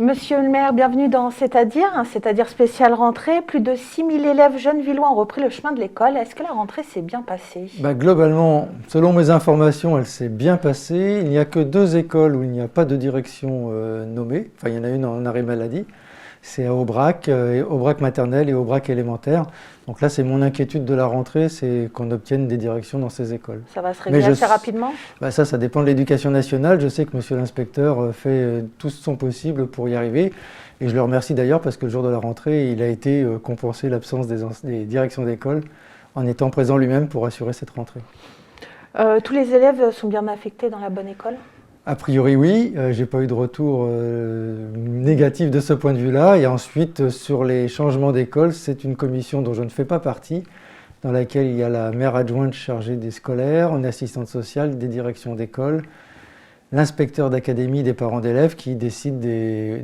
Monsieur le maire, bienvenue dans C'est-à-dire spéciale rentrée. Plus de 6000 élèves gennevillois ont repris le chemin de l'école. Est-ce que la rentrée s'est bien passée? Globalement, selon mes informations, elle s'est bien passée. Il n'y a que 2 écoles où il n'y a pas de direction nommée. Enfin, il y en a une en arrêt maladie. C'est à Aubrac, Aubrac maternelle et Aubrac élémentaire. Donc là, c'est mon inquiétude de la rentrée, c'est qu'on obtienne des directions dans ces écoles. Ça va se régler assez rapidement? Ça dépend de l'Éducation nationale. Je sais que monsieur l'inspecteur fait tout son possible pour y arriver. Et je le remercie d'ailleurs parce que le jour de la rentrée, il a été compensé l'absence des directions d'école en étant présent lui-même pour assurer cette rentrée. Tous les élèves sont bien affectés dans la bonne école? A priori oui, j'ai pas eu de retour négatif de ce point de vue-là. Et ensuite, sur les changements d'école, c'est une commission dont je ne fais pas partie, dans laquelle il y a la maire adjointe chargée des scolaires, une assistante sociale, des directions d'école, l'inspecteur d'académie, des parents d'élèves qui décide des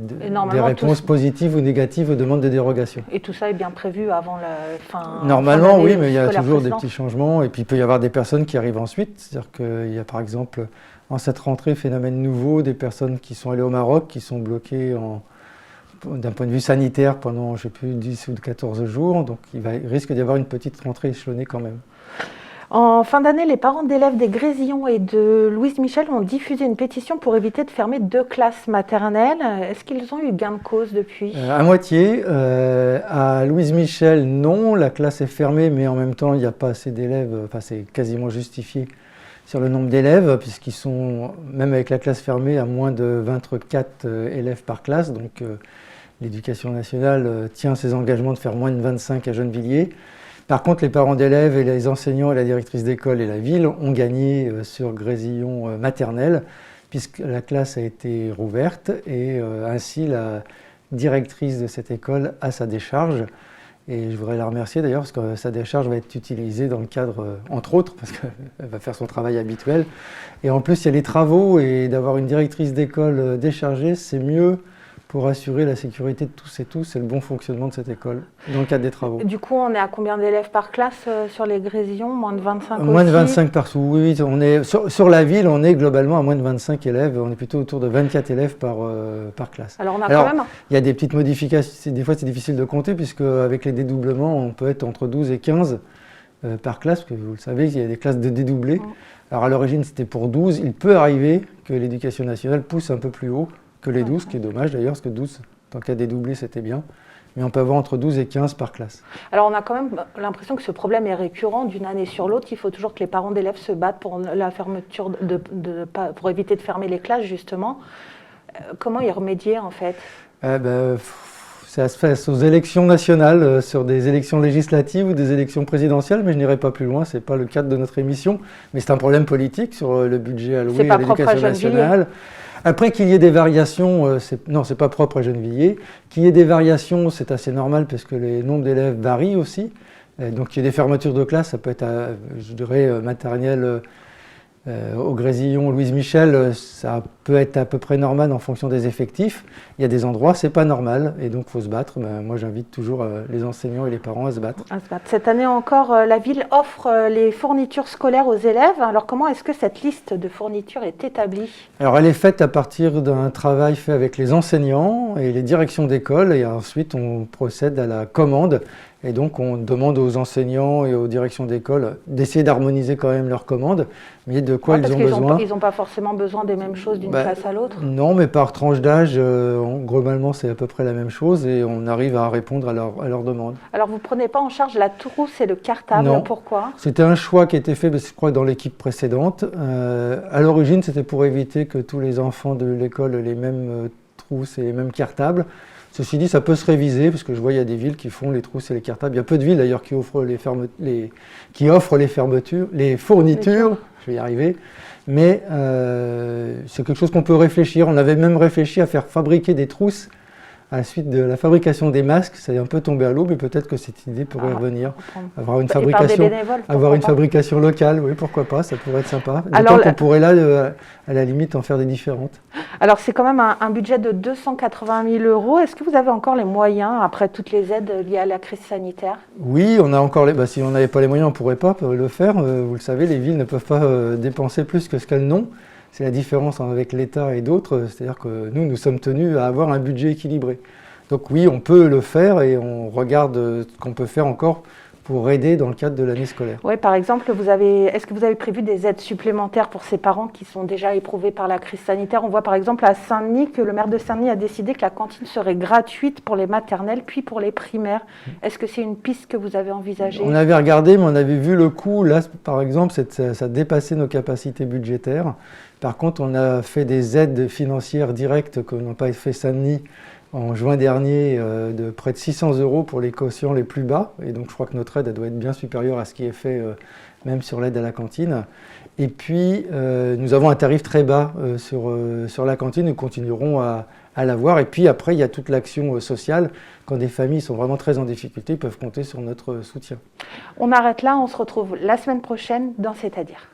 réponses positives ou négatives aux demandes de dérogation. Et tout ça est bien prévu avant la fin? Normalement oui, mais il y a toujours des petits changements. Et puis il peut y avoir des personnes qui arrivent ensuite. C'est-à-dire qu'il y a par exemple, en cette rentrée, phénomène nouveau, des personnes qui sont allées au Maroc, qui sont bloquées d'un point de vue sanitaire pendant, je ne sais plus, 10 ou 14 jours. Donc il risque d'y avoir une petite rentrée échelonnée quand même. En fin d'année, les parents d'élèves des Grésillons et de Louise Michel ont diffusé une pétition pour éviter de fermer 2 classes maternelles. Est-ce qu'ils ont eu gain de cause depuis? À moitié. À Louise Michel, non. La classe est fermée, mais en même temps, il n'y a pas assez d'élèves. Enfin, c'est quasiment justifié sur le nombre d'élèves, puisqu'ils sont, même avec la classe fermée, à moins de 24 élèves par classe. Donc, l'Éducation nationale tient ses engagements de faire moins de 25 à Gennevilliers. Par contre, les parents d'élèves et les enseignants et la directrice d'école et la ville ont gagné sur Grésillon maternelle, puisque la classe a été rouverte et ainsi la directrice de cette école a sa décharge. Et je voudrais la remercier d'ailleurs parce que sa décharge va être utilisée dans le cadre, entre autres, parce qu'elle va faire son travail habituel. Et en plus, il y a les travaux et d'avoir une directrice d'école déchargée, c'est mieux pour assurer la sécurité de tous et tous et le bon fonctionnement de cette école dans le cadre des travaux. Du coup, on est à combien d'élèves par classe sur les Grésillons? Moins de 25 aussi? Moins de 25 partout, oui. On est, sur la ville, on est globalement à moins de 25 élèves. On est plutôt autour de 24 élèves par classe. Alors, quand même... il y a des petites modifications. Des fois, c'est difficile de compter puisque avec les dédoublements, on peut être entre 12 et 15 par classe. Parce que vous le savez, il y a des classes de dédoublés. Alors, à l'origine, c'était pour 12. Il peut arriver que l'Éducation nationale pousse un peu plus haut que les 12, ce qui est dommage d'ailleurs, parce que 12, tant qu'à dédoubler, c'était bien. Mais on peut avoir entre 12 et 15 par classe. Alors on a quand même l'impression que ce problème est récurrent d'une année sur l'autre. Il faut toujours que les parents d'élèves se battent pour la fermeture, pour éviter de fermer les classes justement. Comment y remédier en fait? Ça se fait aux élections nationales, sur des élections législatives ou des élections présidentielles, mais je n'irai pas plus loin, ce n'est pas le cadre de notre émission. Mais c'est un problème politique sur le budget alloué à l'éducation nationale. Après qu'il y ait des variations, non, c'est pas propre à Gennevilliers. Qu'il y ait des variations, c'est assez normal parce que les nombres d'élèves varient aussi. Donc qu'il y ait des fermetures de classe, ça peut être, je dirais, maternelle au Grésillon, Louise Michel, ça peut être à peu près normal en fonction des effectifs. Il y a des endroits, c'est pas normal et donc il faut se battre. Moi, j'invite toujours les enseignants et les parents à se battre. Cette année encore, la ville offre les fournitures scolaires aux élèves. Alors comment est-ce que cette liste de fournitures est établie? Alors elle est faite à partir d'un travail fait avec les enseignants et les directions d'école et ensuite on procède à la commande. Et donc, on demande aux enseignants et aux directions d'école d'essayer d'harmoniser quand même leurs commandes, mais de quoi ils ont besoin. Ils n'ont pas forcément besoin des mêmes choses d'une classe à l'autre? Non, mais par tranche d'âge, globalement, c'est à peu près la même chose et on arrive à répondre à leurs demandes. Alors, vous ne prenez pas en charge la trousse et le cartable? Non. Pourquoi? C'était un choix qui a été fait, je crois, dans l'équipe précédente. À l'origine, c'était pour éviter que tous les enfants de l'école aient les mêmes trousses et les mêmes cartables. Ceci dit, ça peut se réviser, parce que je vois il y a des villes qui font les trousses et les cartables. Il y a peu de villes d'ailleurs qui offrent les fournitures, je vais y arriver. Mais c'est quelque chose qu'on peut réfléchir. On avait même réfléchi à faire fabriquer des trousses à la suite de la fabrication des masques. Ça est un peu tombé à l'eau, mais peut-être que cette idée pourrait revenir. Avoir une fabrication locale, oui, pourquoi pas, ça pourrait être sympa. D'autant qu'on pourrait là, à la limite, en faire des différentes. Alors c'est quand même un budget de 280 000 €. Est-ce que vous avez encore les moyens, après toutes les aides liées à la crise sanitaire? Oui, on a encore si on n'avait pas les moyens, on ne pourrait pas le faire. Vous le savez, les villes ne peuvent pas dépenser plus que ce qu'elles n'ont. c'est la différence avec l'État et d'autres, c'est-à-dire que nous sommes tenus à avoir un budget équilibré. Donc oui, on peut le faire et on regarde ce qu'on peut faire encore pour aider dans le cadre de l'année scolaire. Oui, par exemple, est-ce que vous avez prévu des aides supplémentaires pour ces parents qui sont déjà éprouvés par la crise sanitaire? On voit par exemple à Saint-Denis que le maire de Saint-Denis a décidé que la cantine serait gratuite pour les maternelles puis pour les primaires. Est-ce que c'est une piste que vous avez envisagée? On avait regardé, mais on avait vu le coût. Là, par exemple, ça dépassait nos capacités budgétaires. Par contre, on a fait des aides financières directes que n'ont pas fait Saint-Denis en juin dernier de près de 600 € pour les quotients les plus bas. Et donc je crois que notre aide elle doit être bien supérieure à ce qui est fait même sur l'aide à la cantine. Et puis nous avons un tarif très bas sur la cantine, nous continuerons à l'avoir. Et puis après il y a toute l'action sociale. Quand des familles sont vraiment très en difficulté, ils peuvent compter sur notre soutien. On arrête là, on se retrouve la semaine prochaine dans C'est-à-dire.